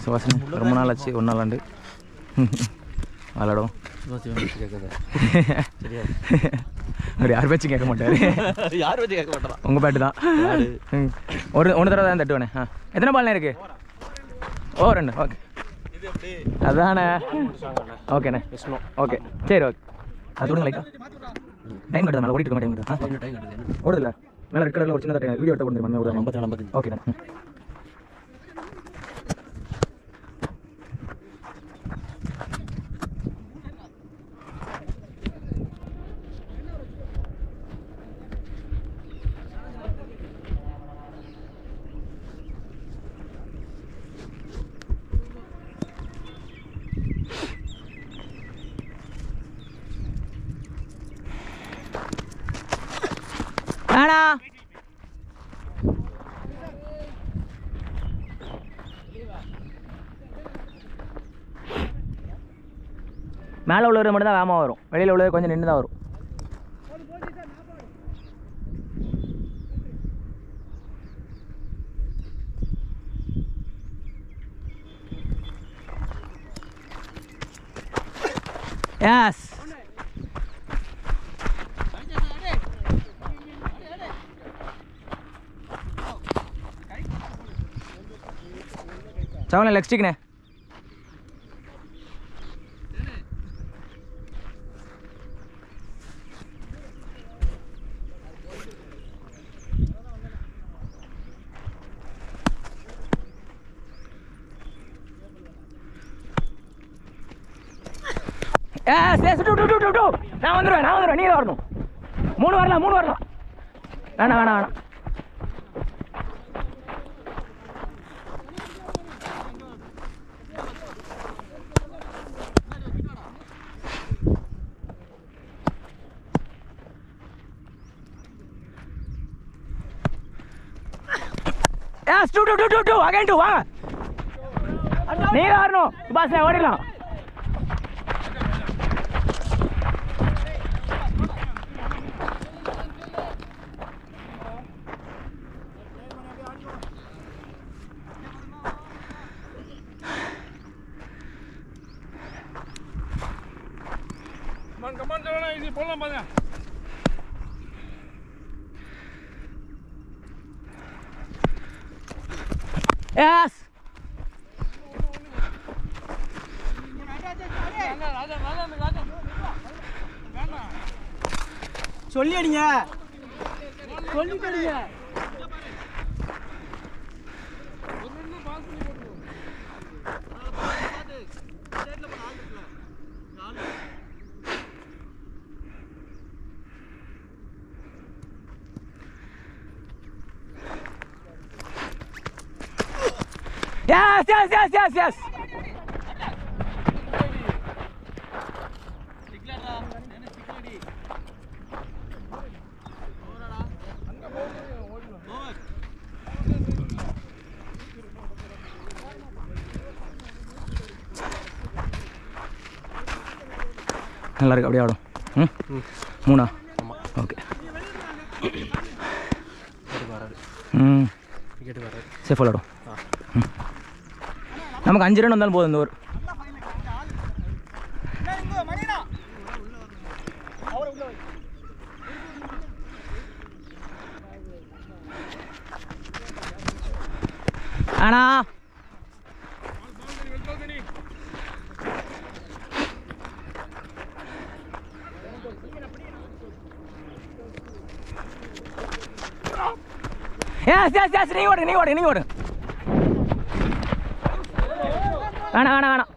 சுவாசனை ரொம்ப நாள் ஆச்சு, ஒரு நாள் ஆண்டு விளாடுவோம். அவர் யார் பேச்சும் கேட்க மாட்டார். யார் பேச்சும் கேட்க மாட்டாரா? உங்கள் பேட்டு தான். ஒன்று தடவை தான் தட்டுவேண்ணே. எத்தனை பால்ண்ணே இருக்குது? ஓ 2. ஓகே அதானே. ஓகேண்ணே ஓகே சரி ஓகே. அது விடுங்க லைட்டா டைம் கட்டுதா மேலே ஓடிட்டு இருக்க மாட்டேங்குது. ஓடுதில்ல மேலே ரெட் கலரில் ஒரு சின்ன டைம் வீடியோ எடுத்து கொடுத்துருங்க. ஓகேண்ணே. ஆனா மேலே உள்ளவர் மட்டும் தான் வேகமாக வரும், வெளியில் உள்ளவர் கொஞ்சம் நின்று தான் வரும். எஸ் சவன லெக் ஸ்டிக்ண்ணே. நான் வந்துடுவேன் நீ வரணும். 3 வரலாம் வேணாம். Yes, 2 again 2 வாங்க. நீ வரணும் பாஸ், ஓடிடலாம். கமான் ஜவானா, இது போலாம் பாருங்க. எஸ் சொல்லி அடிங்க, சொல்லிட்டு அடிங்க. Yes. நல்லா இருக்கு, அப்படியே ஆடும். 3 ஓகே. சேஃப் விளாடும். நமக்கு 5 ரன் வந்தாலும் போதும் இந்த ஓவர். ஆனா எஸ் நீ ஓடு. வேணாம்.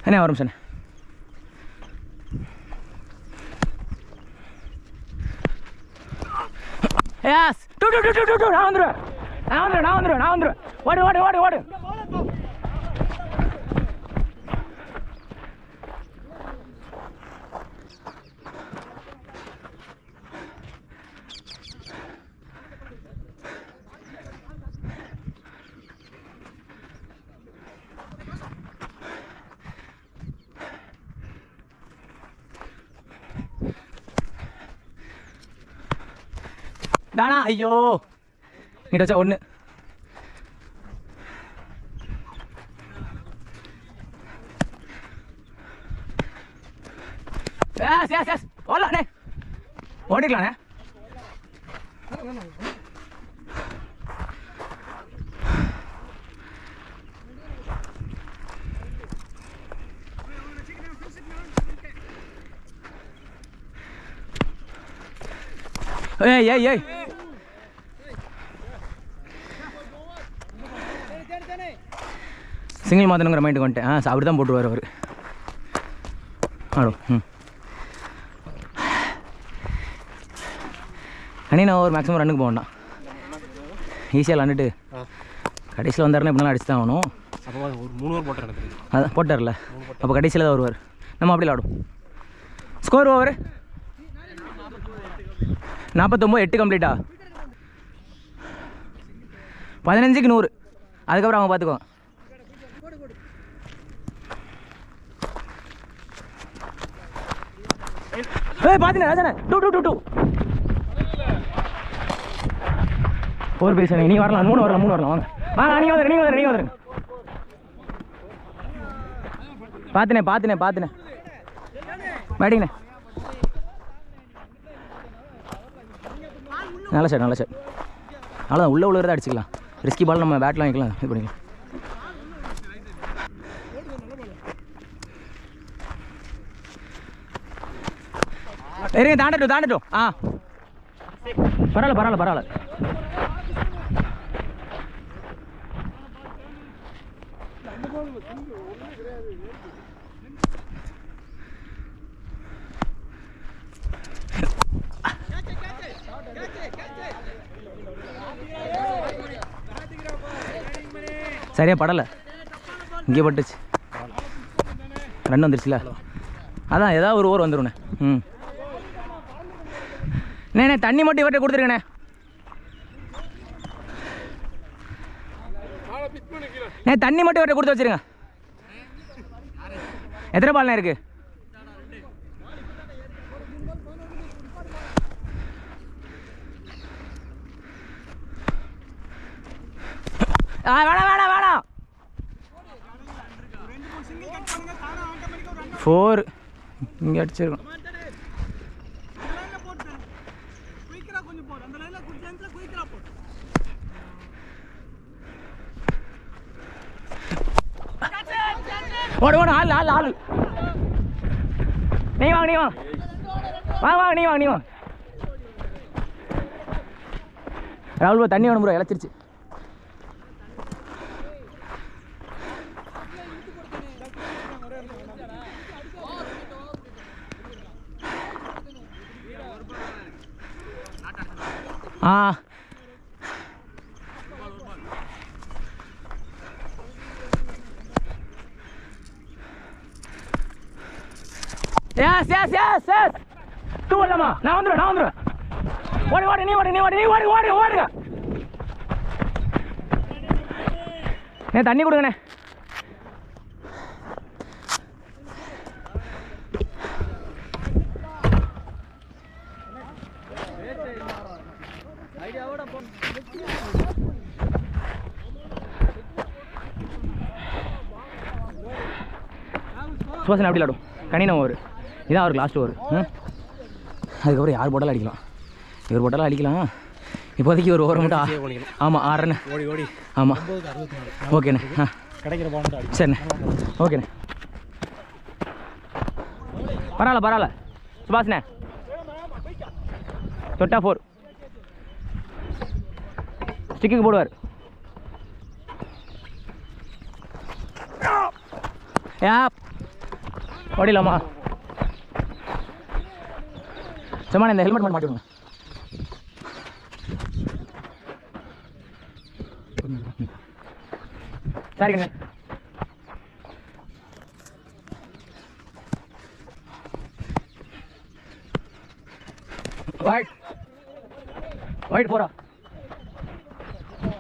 என்ன வரும் சார்? எஸ் 2 நான் வந்துடுவேன். ஓடு. தானா ஐயோ இங்கிட்ட வச்சா 1 எஸ் ஓடலாண்ணே ஓடிக்கலாண்ணே ஏய் சிங்கிள் மாற்றணுங்கிற மைண்டுக்கு வந்துட்டேன் அப்படி தான் போட்டுருவார் அவர் ஆடும் அண்ணி நான் ஒரு மேக்ஸிமம் ரன்னுக்கு போவேன்டா ஈஸியாக விளாண்டுட்டு கடைசியில் வந்தாருன்னா இப்படினாலும் அடிச்சு தான் ஆகணும். ஒரு 3 ஓவர் போட்டார் எனக்கு. அதான் போட்டார்ல, அப்போ கடைசியில் தான் வருவார். நம்ம அப்படி விளாடும். ஸ்கோர் ஓவர் 49, 8 கம்ப்ளீட்டா, 15க்கு 100. அதுக்கப்புறம் அவங்க பார்த்துக்குவோம். பார்த்தீங்கன்னா ராஜாண்ணே 2 4 பேச நீ வரலாம், 3 வரலாம் வாங்க வாங்க. நீ வந்துடுங்க பார்த்துனே பேட்டிங்கண்ணே. நல்ல ஷாட் அவ்வளோதான். உள்ள தான் அடிச்சுக்கலாம். ரிஸ்கி பால் நம்ம பேட்லாம் வைக்கலாம், இது பண்ணிக்கலாம். சரிங்க, தாண்டட்டும். பரவாயில்ல. சரியா படலை, இங்கே பட்டுச்சு. ரன் வந்துருச்சுல, அதான் ஏதாவது ஒரு ஓவர் வந்துடுண்ணே. அண்ணே தண்ணி மட்டும் இவர்கிட்ட கொடுத்துருங்கண்ணே. தண்ணி மட்டும் இவர்கிட்ட கொடுத்து வச்சிருங்க. எத்தனை பால்ண்ணே இருக்கு? வேணாம் 4 இங்கே அடிச்சிருக்கோம். ஓடு ஆள் நீ வாங்க. ராகுல் ப்ரோ தண்ணி வேணும் ப்ரோ, இழைச்சிருச்சு. Yes. தூவலமா, நான் வந்துடுவேன். ஓடு நீ ஓடுங்க. தண்ணி கொடுங்கண்ணே. சுபாசன் அப்படி விளாடும். கணின ஓவர் இதான் அவருக்கு லாஸ்ட் ஓவர். அதுக்கப்புறம் யார் போட்டாலும் அடிக்கலாம், இவர் போட்டாலும் அடிக்கலாம். இப்போதைக்கு ஒரு ஓவர் மட்டும். ஆமாம் 6 ரன். ஆமாம் ஓகேண்ணே. சரிண்ணே ஓகேண்ணே. பரவாயில்ல சுபாஷ்ண்ணே. தொட்டா 4 ஸ்டிக்கு போடுவார். ஓடிலாமா? சும்மா இந்த ஹெல்மெட் மட்டும் மாட்டிவிடுங்க. சரிங்க. ஒயிட் 4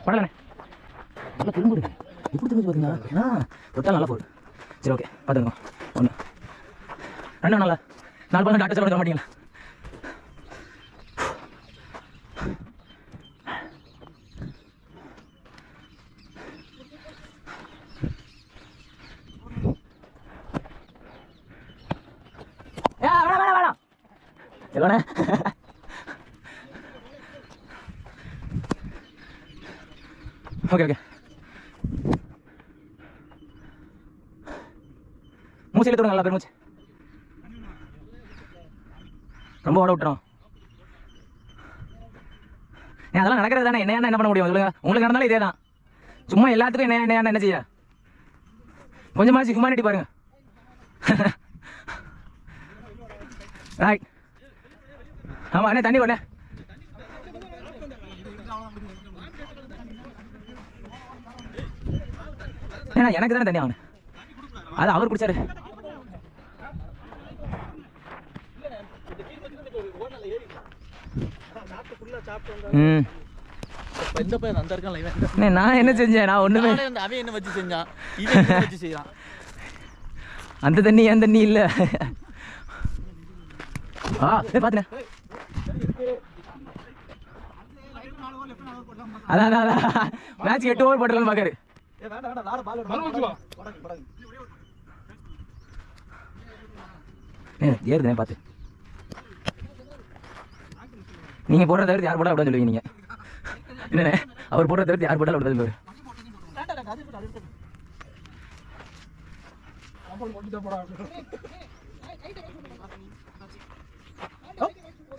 படலண்ணே. நல்லா திரும்புடுங்க. எப்படி திரும்பி பார்த்தீங்கன்னா தொட்டா நல்லா 4. சரி ஓகே பார்த்துங்க. 1 2 நல்லா 4 பால் டாக்டர் சொல்ல மாட்டீங்களா? செல்வனே ஓகே ஓகே மூச்சு இழுத்து நல்லா பெருமூச்சு ரொம்ப ஓட விட்டுறோம் அதெல்லாம் நடக்கிறது தானே என்ன பண்ண முடியும் சொல்லுங்க உங்களுக்கு நடந்தாலும் இதே தான் சும்மா எல்லாத்துக்கும் என்ன செய்ய கொஞ்சமாச்சு ஹியூமானிட்டி பாருங்க ரைட் ஆமாம் அண்ணே தண்ணி போண்ணே ஏன்னா எனக்கு தானே தண்ணி ஆகணும் அது அவர் குடிச்சாரு நான் என்ன செஞ்சேன் நான் ஒண்ணுமே அவன் என்ன வச்சு செஞ்சான் இவன் என்ன வச்சு செய்யறான் அந்த தண்ணி என் தண்ணி இல்ல பாத்துனேன் அதான் மேட்ச் 8 ஓவர் போட்டுருன்னு பாக்காரு ஏறுதுனே பாத்து நீங்க போடுறத தவிர்த்து யார் போட அப்படின்னு சொல்லுவீங்க நீங்க என்னண்ணே அவர் போடுறத தவிர்த்து யார் போட்டாலும் அப்படி சொல்லுவாரு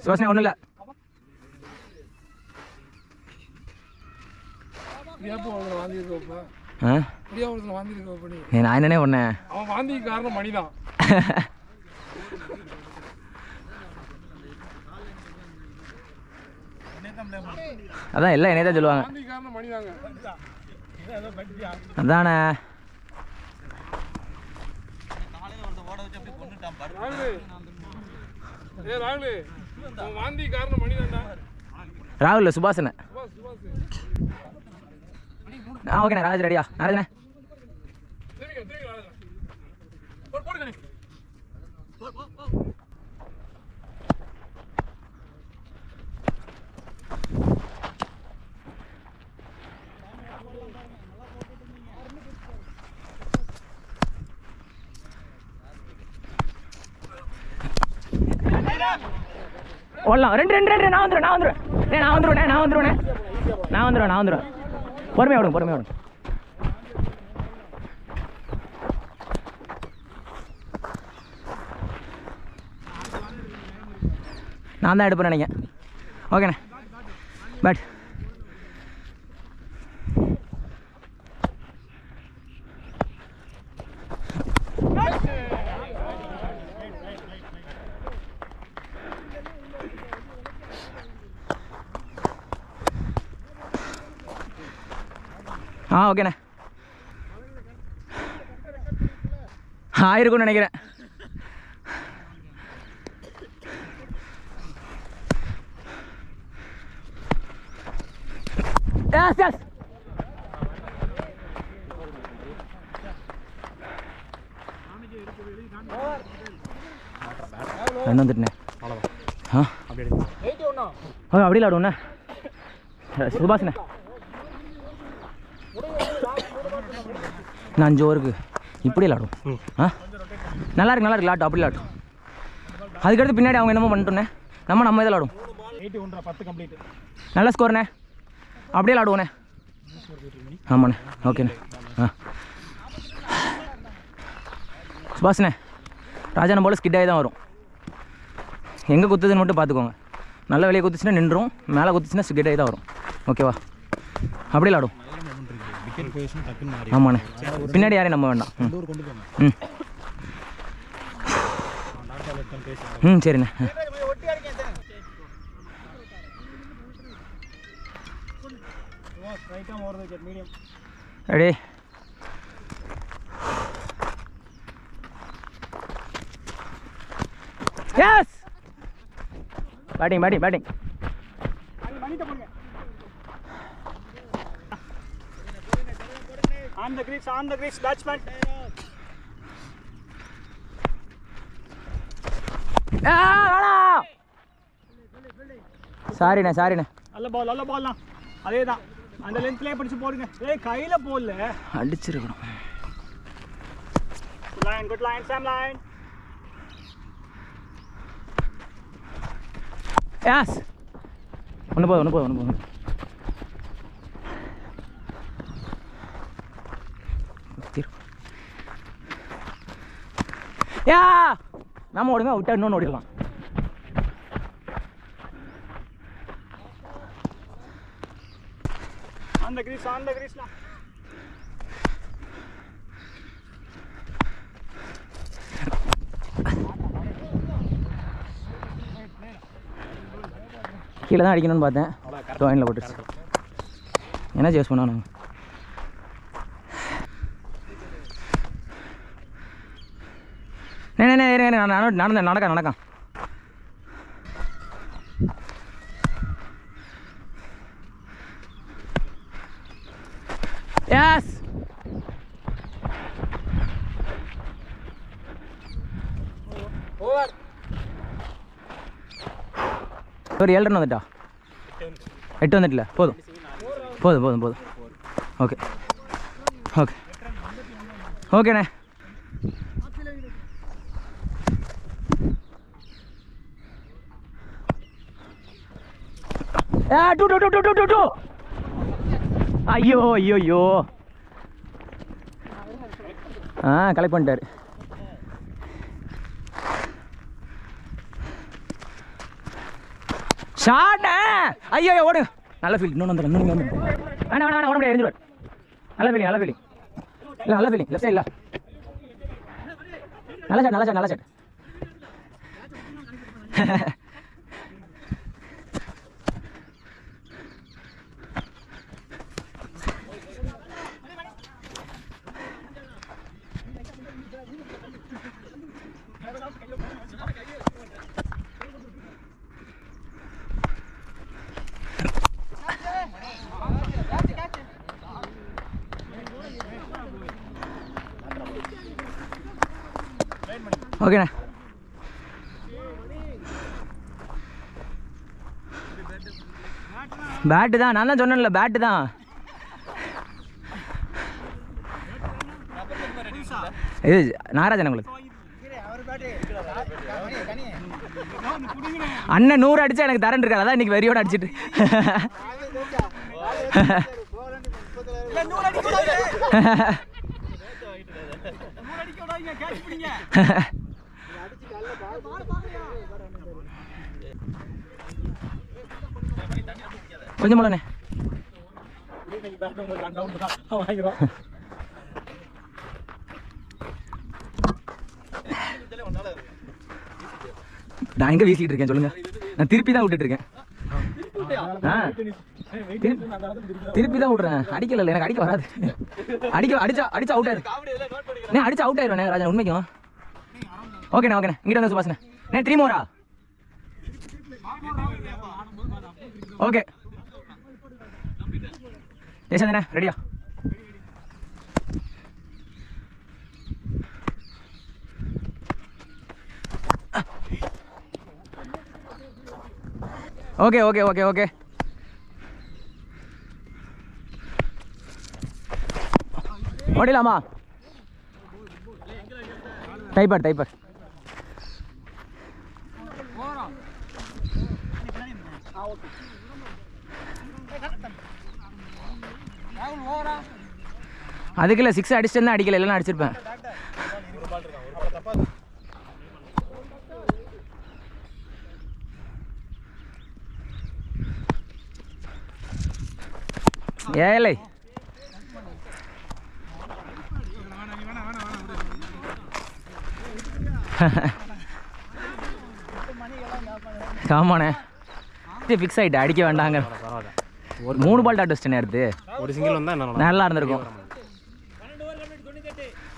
சுவாசனை ஒன்றும் இல்லை நான் என்னன்னே பண்ணேன் அவன் வாந்திக்கு காரணம் மணிதான் அதான் எல்லாம் என்னைய தான் சொல்லுவாங்க வாந்திக்கு காரணம் மணிதாங்க அதானே ராகுல் வாந்தி காரணம் மணிதான்டா ராகுல் சுபாஷனே ஓகேண்ணே ராஜ் ரெடியா ராஜண்ணே ஓடலாம் ரெண்டு நான் வந்துடுவேன் பொறுமையாக விடுங்க நான் தான் எடுப்பேன் நினைக்கிறேன் ஓகேண்ணே பட் ஓகேண்ணே ஆயிருக்கும்னு நினைக்கிறேன் என்ன வந்துட்டுண்ணே அப்படி விளாடுவோண்ணே சுபாஷ்ண்ணே நான் 5 ஓவருக்கு இப்படி விளாடுவோம் நல்லா இருக்கு விளாட்டும் அப்படி விளாட்டும் அதுக்கடுத்து பின்னாடி அவங்க என்னமோ பண்ணிட்டோண்ணே நம்ம இதில் விளாடுவோம் 10 கம்ப்ளீட் நல்ல ஸ்கோர்ண்ணே அப்படியே விளாடுவோண்ணே ஆமாண்ணே ஓகேண்ணே சுபாஷ்ண்ணே ராஜான போல் ஸ்கிட் ஆகி தான் வரும் எங்கே குத்துதுன்னு மட்டும் பார்த்துக்கோங்க நல்ல வெளியே குத்துச்சுன்னா நின்றும் மேலே குத்துச்சுன்னா ஸ்கிட் ஆகி தான் வரும் ஓகேவா அப்படி விளாடும் ஆமாண்ணே பின்னாடி யாரையும் நம்ப வேண்டாம் சரிண்ணே ready yes batting on the crease batsman சாரிண்ணே நல்ல பால் தான் அதேதான் அந்த லென்த்லயே பிடிச்சு போடுங்க கையில போடல அடிச்சிருக்கணும் குட் லைன் சாம் லைன் யாஸ் ஒன்று போதும் யா நம்ம ஓடுங்க விட்டா இன்னொன்று ஓடிடலாம். அந்த கிரீஸ்லாம் கீழே தான் அடிக்கணும்னு பார்த்தேன், டோயினில் போட்டுருச்சு. என்ன சேஸ் பண்ணானுங்க? நடக்கான். Yes. ஓவர். ஒரு 7 ரன் வந்துட்டா? 8 வந்துட்டல? போதும். ஓகே ஓகேண்ணே. டூ ஐயோ கலெக்ட் பண்ணிட்டாரு. ஷாட். ஐயோ ஓடு. நல்ல ஃபீல். இன்னொன்று வந்துடும். வேணாம் ஓட முடியாது. எரிஞ்சுவார். நல்ல ஃபீலிங் இல்லை, நல்ல ஃபீலிங். லெஃப்ட் சைட் இல்லை. நல்ல ஷாட். ஓகேண்ணா. பேட்டு தான், நான் தான் சொன்னேன்ல, பேட்டு தான். இது நாகராஜன் உங்களுக்கு அண்ணன் 100 அடிச்சா எனக்கு தரன் இருக்காது. அதான் இன்னைக்கு வெறியோட அடிச்சிட்டு கொஞ்சம் போலண்ணே. நான் எங்க வீசிட்டு இருக்கேன் சொல்லுங்க? நான் திருப்பி தான் விட்டுட்டு இருக்கேன். திருப்பி தான் விடுறேன். அடிக்கல, எனக்கு அடிக்க வராது. அடிச்சா அவுட் ஆயிரு. அடிச்சா அவுட் ஆயிருவேன் ராஜன், உண்மைக்கும். ஓகேண்ணா. இங்கிட்ட வந்து சுபாஷ் 3 மோரா. ஓகே ஏசாண்ணே, ரெடியா? ஓகே ஓடிலாமா? டைப்பர் அதுக்கு இல்லை, 6 அடிச்சிருந்தா அடிக்கல, இல்லைன்னா அடிச்சிருப்பேன். ஏலை ஆமாண்ணே, ஃபிக்ஸ் ஆகிட்டு அடிக்க வேண்டாங்க. ஒரு 3 பால் டாட் வச்சுட்டேன் எடுத்து. ஒரு சிங்கிள் வந்தால் நல்லா இருந்திருக்கும்.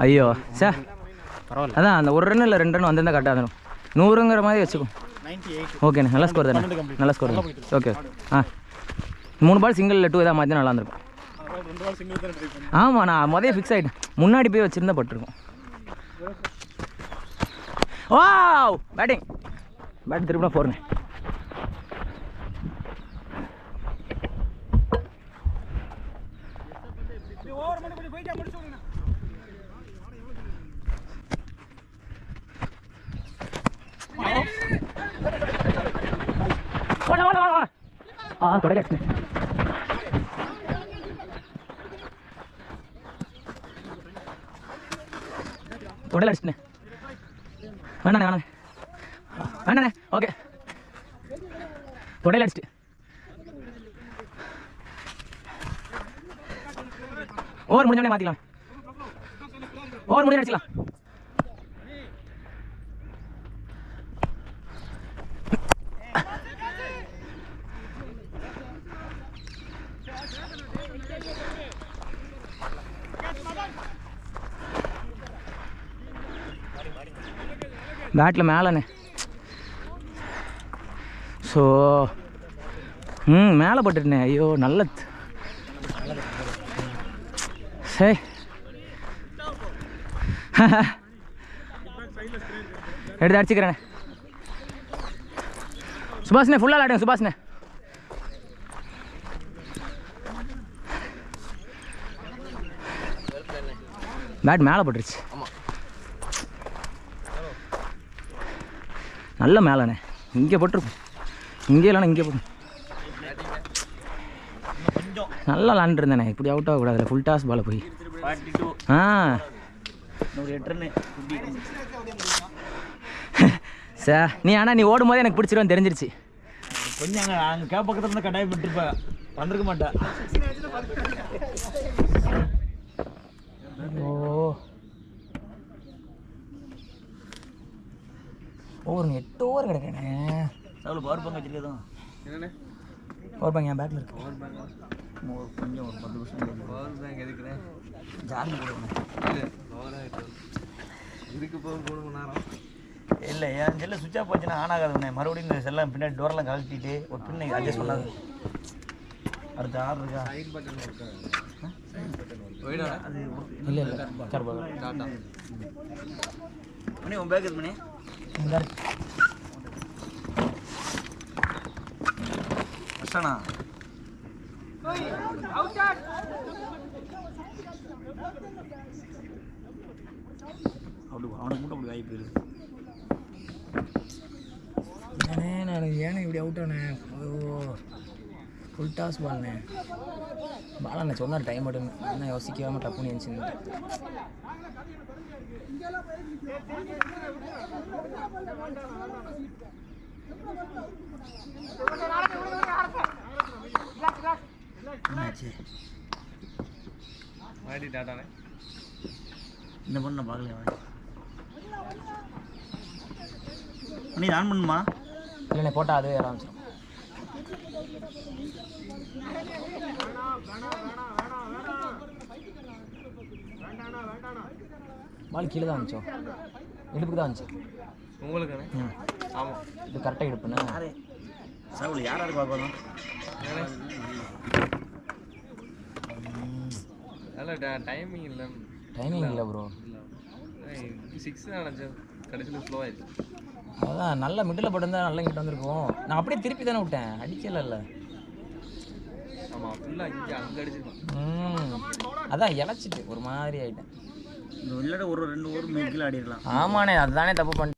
ஐயோ சார், பரவாயில்ல. அதான் அந்த 1 ரன் இல்லை 2 ரன் வந்திருந்தா கரெக்டாக இருந்தோம். 100ங்கிற மாதிரி வச்சுக்கோ. ஓகேண்ணே, நல்ல ஸ்கோர் தானே? நல்ல ஸ்கோர் தான். ஓகே 3 பால் சிங்கிள் 2 இதாக மாற்றி நல்லா இருந்திருக்கும். ஆமாம், நான் முதல்ல ஃபிக்ஸ் ஆகிட்டேன். முன்னாடி போய் வச்சுருந்தா பட்டிருக்கோம். Wow, batting திருப்பினா 4ண்ணே. தொடக்க அடிச்சிட்டேன். தொடல அடிச்சிட்டேன். வேண்டாண்ணே வேணாண்ணே வேண்டாண்ணே. ஓகே தொடையில் அடிச்சிட்டு ஓவர் முடிஞ்சோடனே மாற்றிக்கலாம். ஓவர் முடிஞ்சு அடிச்சிக்கலாம். பேட்டில் மேலேண்ணே. ஸோ மேலே போட்டுட்டேனே. ஐயோ நல்ல சரி எடுத்து அடிச்சுக்கிறேண்ணே. சுபாஷ்ண்ணே ஃபுல்லாக விளாடுங்க சுபாஷ்ண்ணே. பேட் மேலே போட்டுருச்சு. நல்ல மேலேண்ணே. இங்கே போட்டிருக்கும். இங்கே இல்லைண்ணா இங்கே போட்டு நல்லா விளாண்டுருந்தேண்ணே. இப்படி அவுட் ஆகக்கூடாது. ஃபுல் டாஸ் பால் போய் சார் நீ ஆனால் நீ ஓடும் போதே எனக்கு பிடிச்சிருவேன் தெரிஞ்சிருச்சு. கொஞ்சம் அங்கே கேப் பக்கத்தில் இருந்தால் கட்டாயம் விட்டுருப்பேன். வந்திருக்க மாட்டேன். ஓ ஓவர் 8 ஓவர் கிடக்கண்ணே. அவ்வளோ பவர் பேங்க் வச்சுருக்கேன். என்னண்ணே பவர் பேங்க் என் பேக்கில் இருக்கு. கொஞ்சம் ஒரு 10% பவர் பேங்க் எதுக்குண்ணே? ஜார்ஜ் போடுவேன். இல்லை ஓவராக இதுக்கு போக 3 மணி நேரம் இல்லை என் செல்லை சுவிட்ச் ஆஃப் போச்சுன்னா ஆன் ஆகாதுண்ணே. மறுபடியும் இந்த செல்லம் பின்னாடி டோரெல்லாம் கழட்டிட்டு ஒரு பின்னை அட்ஜஸ்ட் பண்ணாது. அடுத்த ஆறு இருக்கா? சைட் பட்டன் இருக்கா? அது இல்லை இல்லை சார் டாட்டா மணி உன் பேக் இது மணி அஷ்டானா அப்படி அவனுக்கு மட்டும் அப்படி வாய்ப்பு இருக்குது. நான் ஏன்னா இப்படி அவுட் ஆனேன். ஓ ஃபுல் டாஸ் பால்ண்ணே. பாலண்ணே சொன்னார் டைம் மட்டும் என்ன யோசிக்காமல் டப்புன்னு எழுந்துச்சு. என்னாச்சு மாடி டாட்டாண்ணே. இந்த பொண்ணு நான் பார்க்கலையா? நீ ஆன் பண்ணுமா? இல்லைண்ணே போட்டால் அதுவே ஆரம்பிச்சிடும். பால் கீழே தான் வந்துச்சோம். இடுப்புக்கு தான் வந்துச்சு உங்களுக்குண்ணே? ஆமாம் இது கரெக்டாக இடுப்புண்ணே. யாரு சாகுல யார் யாருக்கு பார்க்கணும்? நல்லா டைமிங் இல்லை. டைமிங் இல்லை ப்ரோ. 6 நினச்சேன் கடைசியில் ஸ்லோ ஆயிடுச்சு. அதான் நல்ல மிடில் போட்டிருந்தா நல்லா இங்கிட்ட வந்திருக்கும். நான் அப்படியே திருப்பி தானே விட்டேன். அடிக்கல இல்லை. ஆமாம் ஃபுல்லாக இங்கே அங்கே அடிச்சிருக்கான். அதான் இழைச்சிட்டு ஒரு மாதிரி ஆகிட்டேன். இந்த விளையாட ஒரு 2 ஓவர் மேற்கில் ஆடிடலாம். ஆமாண்ணே அதுதானே தப்பு பண்ணிட்டேன்.